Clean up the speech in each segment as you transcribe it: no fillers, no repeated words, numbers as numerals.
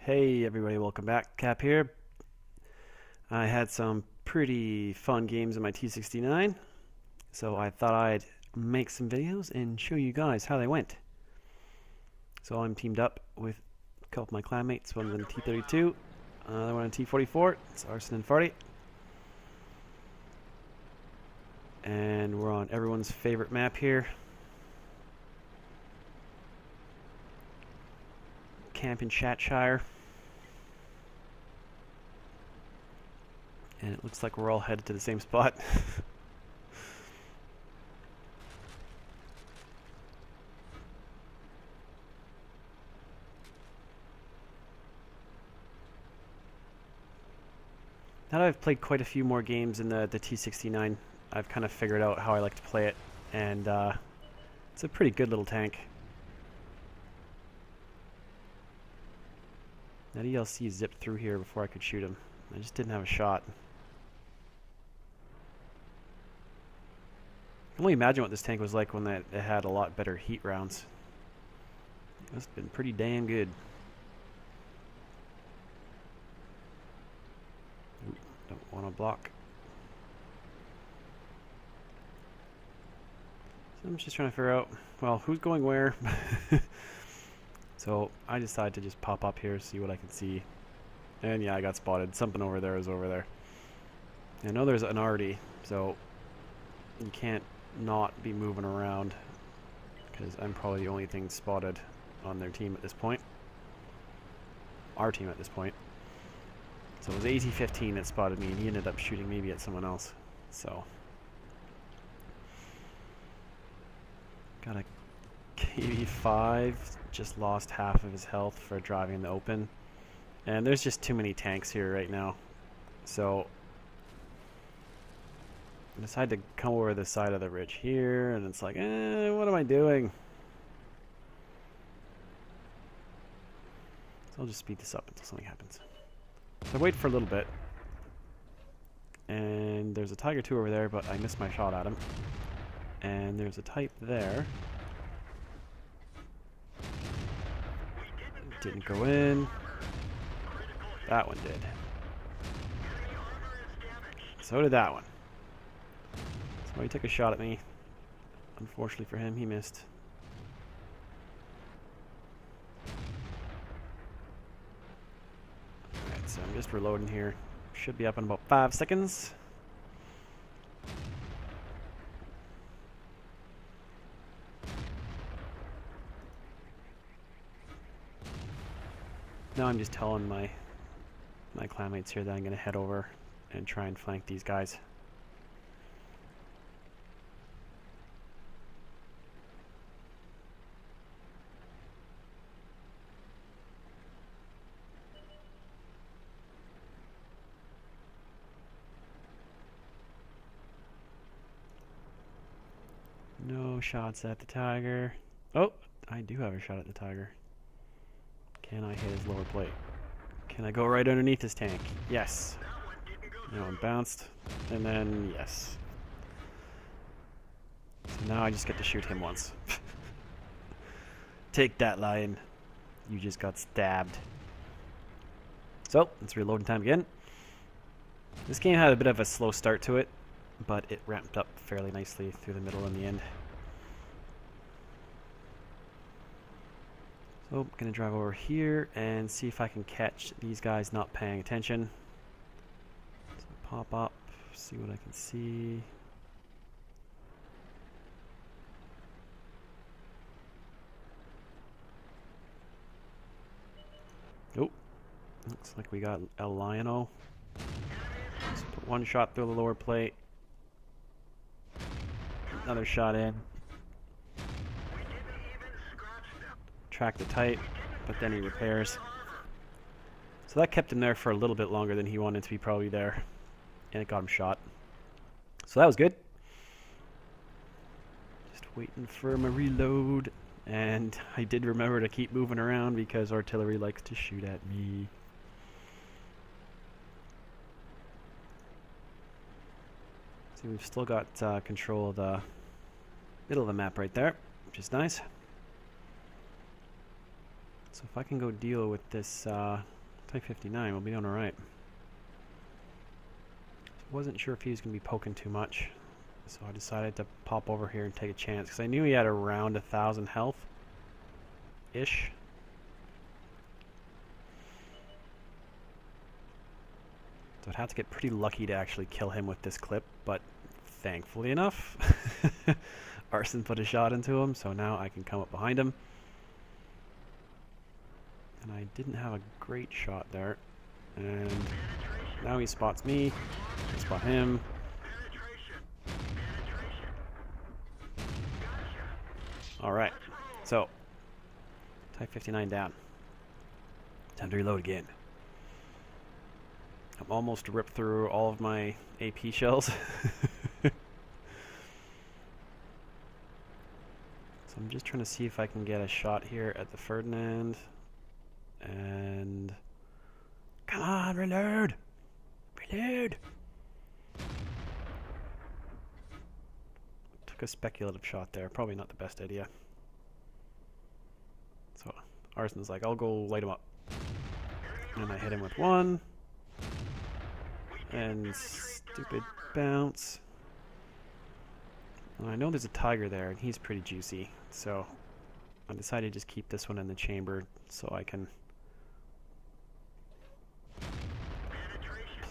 Hey everybody, welcome back. Cap here. I had some pretty fun games in my T69, so I thought I'd make some videos and show you guys how they went. So I'm teamed up with a couple of my clanmates, one in T32, another one in T44, it's Arson and Farty. And we're on everyone's favorite map here. Camp in Chatshire. And it looks like we're all headed to the same spot. Now that I've played quite a few more games in the T69, I've kind of figured out how I like to play it, and it's a pretty good little tank. That ELC zipped through here before I could shoot him. I just didn't have a shot. I can only imagine what this tank was like when it had a lot better heat rounds. It's been pretty damn good. Ooh, don't want to block. So I'm just trying to figure out, well, who's going where. So I decided to just pop up here, see what I can see. And yeah, I got spotted. Something over there is over there. I know there's an arty, so you can't not be moving around, because I'm probably the only thing spotted on their team at this point. Our team at this point. So it was AT-15 that spotted me, and he ended up shooting maybe at someone else. So got a KV-5, just lost half of his health for driving in the open. And there's just too many tanks here right now. So I decided to come over the side of the ridge here, and it's like, what am I doing? So I'll just speed this up until something happens. So I wait for a little bit, and there's a Tiger 2 over there, but I missed my shot at him. And there's a Type there. Didn't go in. That one did. So did that one. So he took a shot at me. Unfortunately for him, he missed. Alright, so I'm just reloading here. Should be up in about 5 seconds. Now I'm just telling my clanmates here that I'm going to head over and try and flank these guys. No shots at the Tiger. Oh, I do have a shot at the Tiger. Can I hit his lower plate? Can I go right underneath his tank? Yes. That one bounced. And then, yes. So now I just get to shoot him once. Take that, lion. You just got stabbed. So, it's reloading time again. This game had a bit of a slow start to it, but it ramped up fairly nicely through the middle and the end. So I'm going to drive over here and see if I can catch these guys not paying attention. So pop up, see what I can see. Oh, looks like we got El Lion-O. Let's put one shot through the lower plate. Another shot in. Track the Type, but then he repairs. So that kept him there for a little bit longer than he wanted to be probably there. And it got him shot. So that was good. Just waiting for my reload. And I did remember to keep moving around because artillery likes to shoot at me. See, we've still got control of the middle of the map right there, which is nice. So if I can go deal with this T69, we'll be doing alright. Wasn't sure if he was going to be poking too much, so I decided to pop over here and take a chance, because I knew he had around 1,000 health-ish. So I'd have to get pretty lucky to actually kill him with this clip, but thankfully enough, Arson put a shot into him, so now I can come up behind him. And I didn't have a great shot there. And now he spots me. I spot him. Alright, so Type 59 down. Time to reload again. I'm almost ripped through all of my AP shells. So I'm just trying to see if I can get a shot here at the Ferdinand. And come on, reload! Reload! Took a speculative shot there. Probably not the best idea. So Arson's like, I'll go light him up. And I hit him with one. And stupid bounce. Well, I know there's a tiger there, and he's pretty juicy. So I decided to just keep this one in the chamber so I can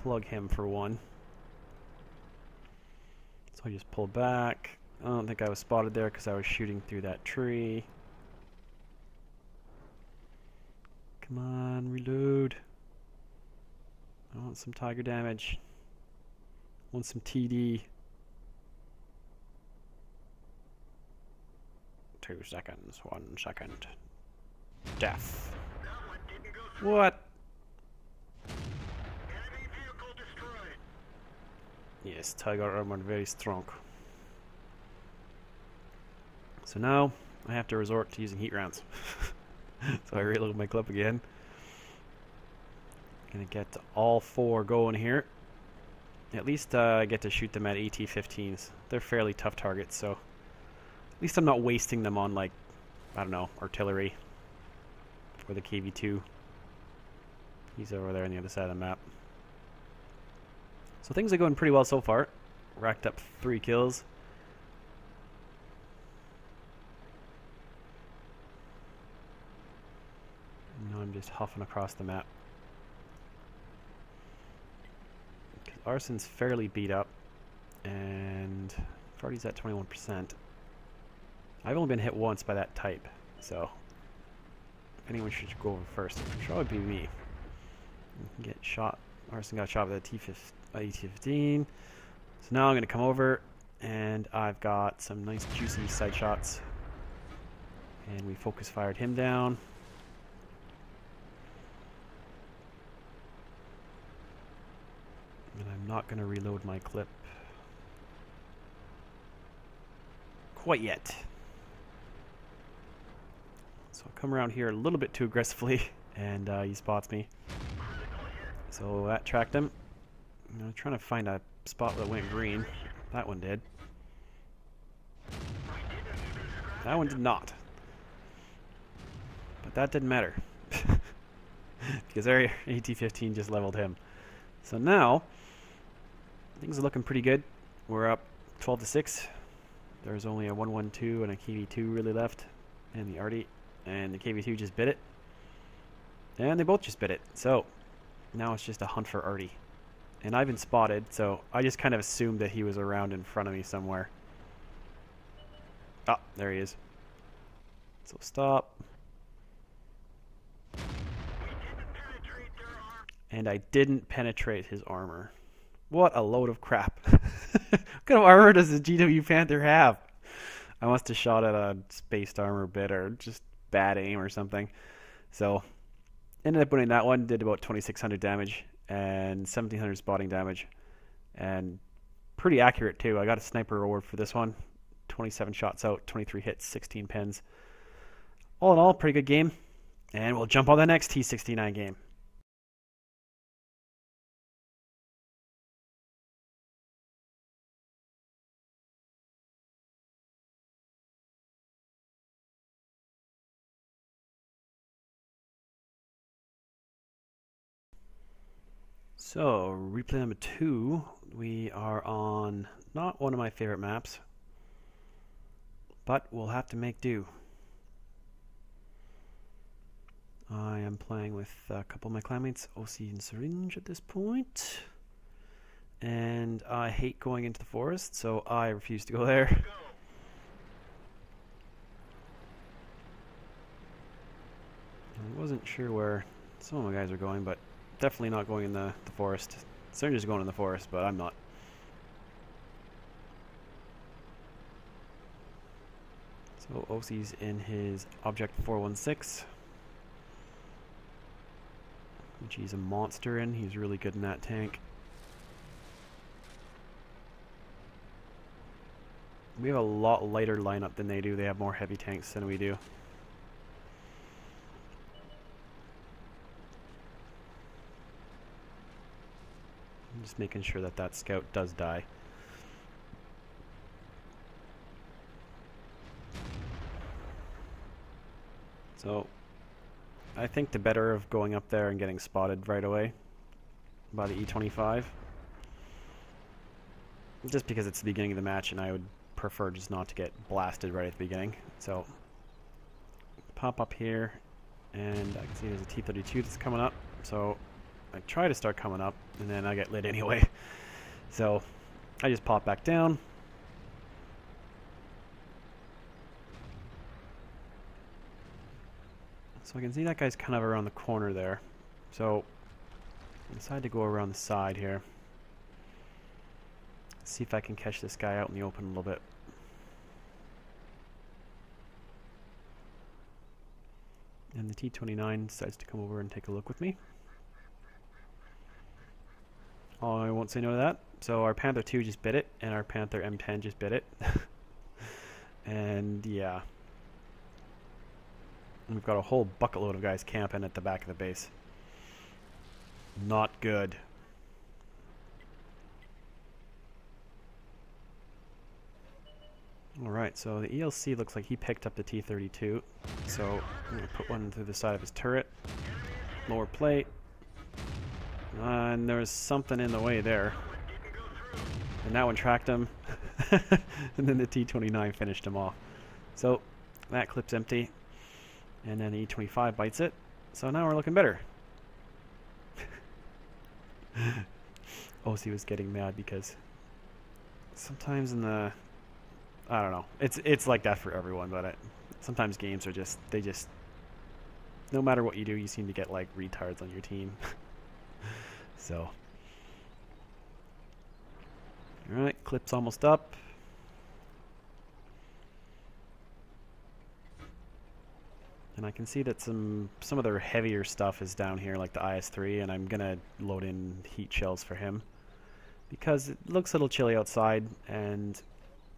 plug him for one. So I just pulled back. I don't think I was spotted there because I was shooting through that tree. Come on, reload. I want some tiger damage. I want some TD. 2 seconds, 1 second. Death. What? Yes, tiger armor very strong. So now I have to resort to using heat rounds. So I reload my clip again. Gonna get all 4 going here. At least I get to shoot them at AT-15s. They're fairly tough targets, so at least I'm not wasting them on, like, I don't know, artillery for the KV-2. He's over there on the other side of the map. So things are going pretty well so far. Racked up 3 kills. Now I'm just huffing across the map. Arson's fairly beat up, and Farty's at 21%. I've only been hit once by that type, so if anyone should go over first, it should probably be me. You can get shot. Arson got shot with a T-15. So now I'm going to come over, and I've got some nice juicy side shots. And we focus fired him down. And I'm not going to reload my clip quite yet. So I'll come around here a little bit too aggressively, and he spots me. So that tracked him. I'm trying to find a spot that went green. That one did. That one did not. But that didn't matter. Because our AT-15 just leveled him. So now things are looking pretty good. We're up 12-6. There's only a 112 and a KV-2 really left, and the Arty, and the KV-2 just bit it, and they both just bit it. So now it's just a hunt for Arty, and I've been spotted, so I just kind of assumed that he was around in front of me somewhere. Ah, there he is. So stop. And I didn't penetrate his armor. What a load of crap. What kind of armor does the GW Panther have? I must have shot at a spaced armor bit or just bad aim or something. So, ended up winning that one. Did about 2,600 damage and 1,700 spotting damage. And pretty accurate too. I got a sniper award for this one. 27 shots out, 23 hits, 16 pens. All in all, pretty good game. And we'll jump on the next T69 game. So, replay number 2. We are on not one of my favorite maps, but we'll have to make do. I am playing with a couple of my clanmates, OC and Syringe at this point. And I hate going into the forest, so I refuse to go there. I wasn't sure where some of my guys are going, but definitely not going in the forest. Syringe is going in the forest, but I'm not. So OC's in his Object 416, which he's a monster in. He's really good in that tank. We have a lot lighter lineup than they do. They have more heavy tanks than we do. I'm just making sure that that scout does die. So, I think the better of going up there and getting spotted right away by the E25. Just because it's the beginning of the match and I would prefer just not to get blasted right at the beginning. So, pop up here and I can see there's a T32 that's coming up. So, I try to start coming up and then I get lit anyway. So, I just pop back down. So I can see that guy's kind of around the corner there. So I decided to go around the side here. See if I can catch this guy out in the open a little bit. And the T69 decides to come over and take a look with me. Oh, I won't say no to that. So our Panther 2 just bit it, and our Panther M10 just bit it. And yeah. We've got a whole bucket load of guys camping at the back of the base. Not good. Alright, so the ELC looks like he picked up the T32. So I'm going to put one through the side of his turret. Lower plate. And there was something in the way there. And that one tracked him. And then the T29 finished him off. So that clip's empty. And then the E25 bites it. So now we're looking better. OC was getting mad because sometimes in the... I don't know. It's like that for everyone, but sometimes games are just... They just... No matter what you do, you seem to get like retards on your team. So... Alright, clip's almost up. And I can see that some of their heavier stuff is down here, like the IS-3, and I'm gonna load in heat shells for him because it looks a little chilly outside, and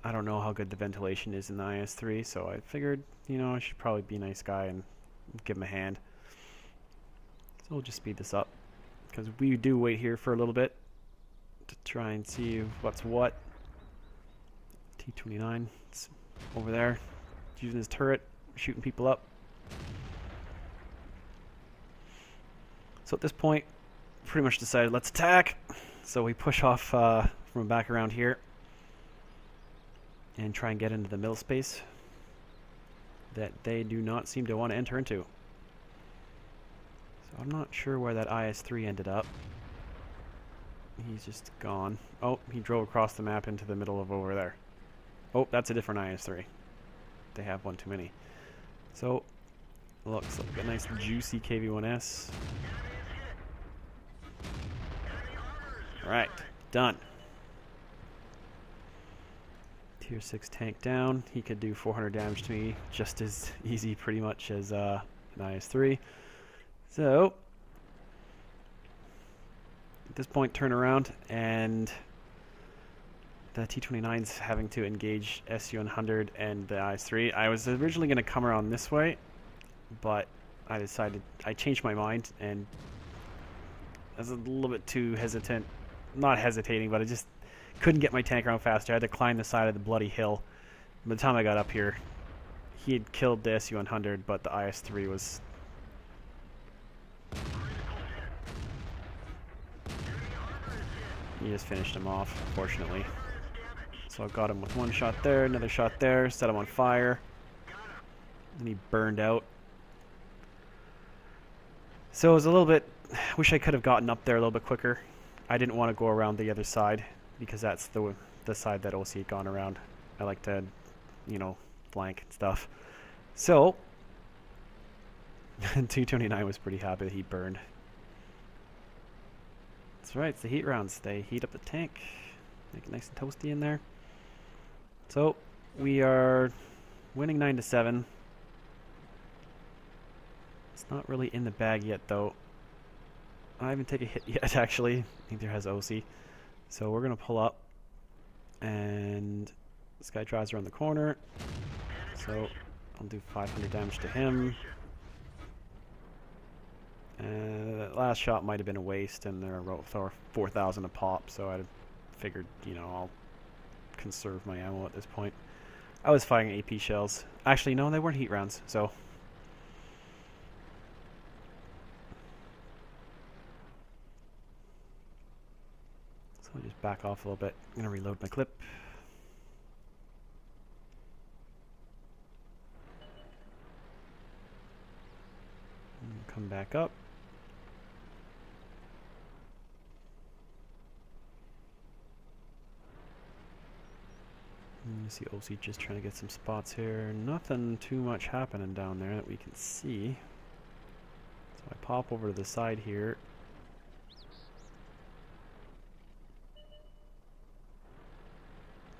I don't know how good the ventilation is in the IS-3, so I figured, you know, I should probably be a nice guy and give him a hand. So we'll just speed this up because we do wait here for a little bit to try and see what's what. T29 is over there using his turret, shooting people up. So at this point, pretty much decided let's attack. So we push off from back around here and try and get into the middle space that they do not seem to want to enter into. So I'm not sure where that IS-3 ended up. He's just gone. Oh, he drove across the map into the middle of over there. Oh, that's a different IS-3. They have one too many. So looks like a nice juicy KV-1S. Alright, done. Tier 6 tank down. He could do 400 damage to me just as easy pretty much as an IS-3. So, at this point turn around and the T29's having to engage SU-100 and the IS-3. I was originally going to come around this way, but I changed my mind and I was a little bit too hesitant. Not hesitating, but I just couldn't get my tank around faster. I had to climb the side of the bloody hill. By the time I got up here, he had killed the SU-100, but the IS-3 was He just finished him off, unfortunately. So I got him with one shot there, another shot there, set him on fire. And he burned out. So it was a little bit... wish I could have gotten up there a little bit quicker. I didn't want to go around the other side, because that's the side that OC had gone around. I like to, you know, flank and stuff. So, T69 was pretty happy that he burned. That's right, it's the heat rounds. They heat up the tank, make it nice and toasty in there. So, we are winning 9-7. It's not really in the bag yet, though. I haven't taken a hit yet, actually. Neither has OC. So we're going to pull up. And this guy drives around the corner. So I'll do 500 damage to him. That last shot might have been a waste, and they're 4,000 a pop. So I figured, you know, I'll conserve my ammo at this point. I was firing AP shells. Actually, no, they weren't heat rounds, so... I'll just back off a little bit. I'm going to reload my clip. And come back up. And you see OC just trying to get some spots here. Nothing too much happening down there that we can see. So I pop over to the side here.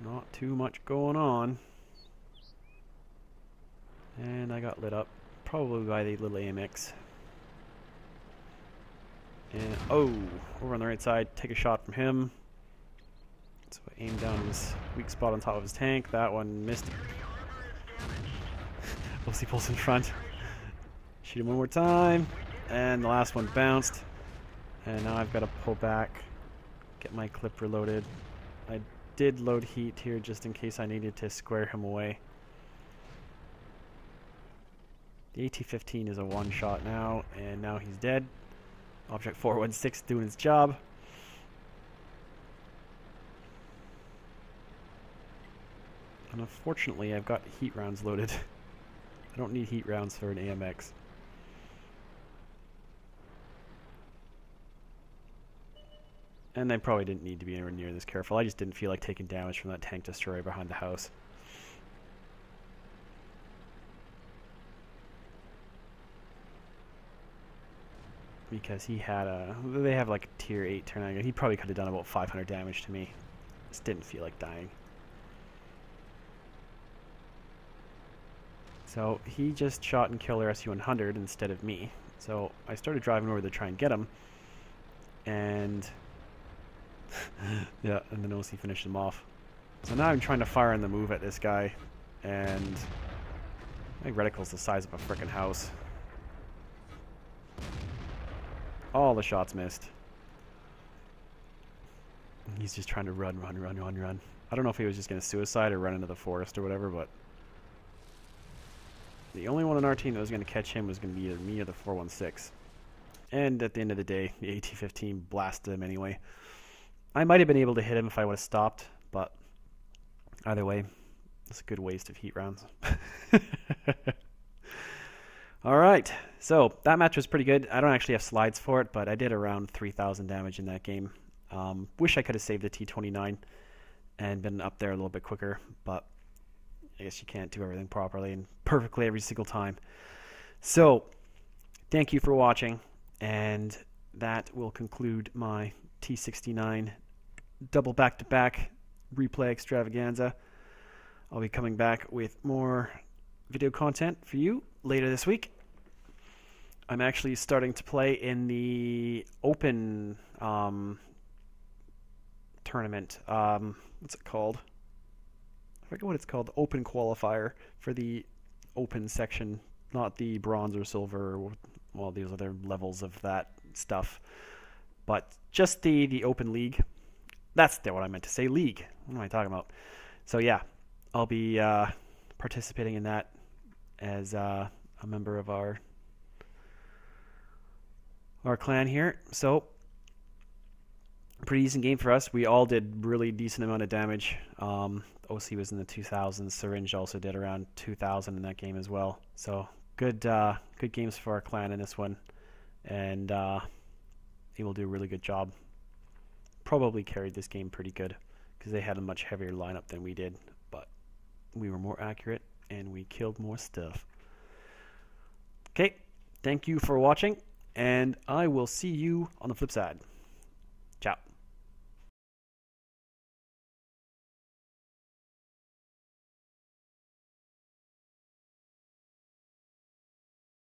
Not too much going on. And I got lit up. Probably by the little AMX. And, oh! Over on the right side, take a shot from him. So I aim down his weak spot on top of his tank. That one missed. OC pulls in front. Shoot him one more time. And the last one bounced. And now I've got to pull back. Get my clip reloaded. I did load heat here just in case I needed to square him away. The AT-15 is a one shot now, and now he's dead. Object 416 doing its job. And unfortunately, I've got heat rounds loaded. I don't need heat rounds for an AMX. And I probably didn't need to be anywhere near this careful. I just didn't feel like taking damage from that tank destroyer behind the house. Because he had a... They have like a tier 8 turn. He probably could have done about 500 damage to me. Just didn't feel like dying. So he just shot and killed our SU-100 instead of me. So I started driving over to try and get him. And... yeah, and then OC finished him off. So now I'm trying to fire in the move at this guy, and my reticle's the size of a frickin' house. All the shots missed. He's just trying to run. I don't know if he was just going to suicide or run into the forest or whatever, but the only one on our team that was going to catch him was going to be either me or the 416. And at the end of the day, the AT-15 blasted him anyway. I might have been able to hit him if I would have stopped, but either way, it's a good waste of heat rounds. Alright, so that match was pretty good. I don't actually have slides for it, but I did around 3,000 damage in that game. Wish I could have saved the T69 and been up there a little bit quicker, but I guess you can't do everything properly and perfectly every single time. So, thank you for watching, and that will conclude my T69 double back-to-back replay extravaganza. I'll be coming back with more video content for you later this week. I'm actually starting to play in the open tournament. What's it called? I forget what it's called. The open qualifier for the open section, not the bronze or silver, or, well, these other levels of that stuff. But just the open league. That's what I meant to say, league. What am I talking about? So yeah, I'll be participating in that as a member of our clan here. So Pretty decent game for us. We all did really decent amount of damage. OC was in the 2000s. Syringe also did around 2000 in that game as well. So good games for our clan in this one. And he will do a really good job. Probably carried this game pretty good because they had a much heavier lineup than we did. But we were more accurate and we killed more stuff. Okay, thank you for watching. And I will see you on the flip side. Ciao.